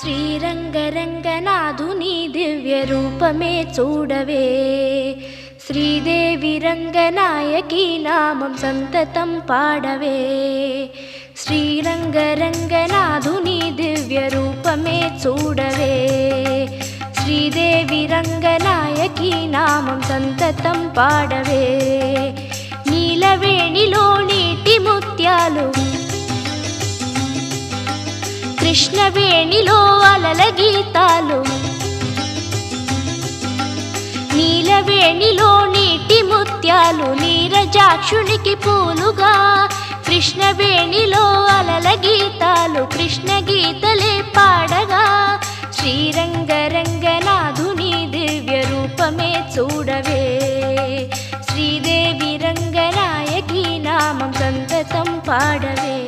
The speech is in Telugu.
శ్రీరంగరంగనాథుని దివ్య రూపమే చూడవే, శ్రీదేవి రంగనాయకి నామం సంతతం పాడవే. శ్రీరంగరంగనాథుని దివ్య రూపమే చూడవే, శ్రీదేవి రంగనాయకి నామం సంతతం పాడవే. నీలవేణిలో నీటి ముత్యాలు, కృష్ణవేణిలో అలల గీతాలు. నీలవేణిలో నీటి ముత్యాలు నీరజాక్షునికి పూలుగా, కృష్ణవేణిలో అలల గీతాలు కృష్ణ గీతలే పాడగా. శ్రీరంగరంగనాథుని దివ్య రూపమే చూడవే, శ్రీదేవి రంగనాయకి నామం సంతతం పాడవే.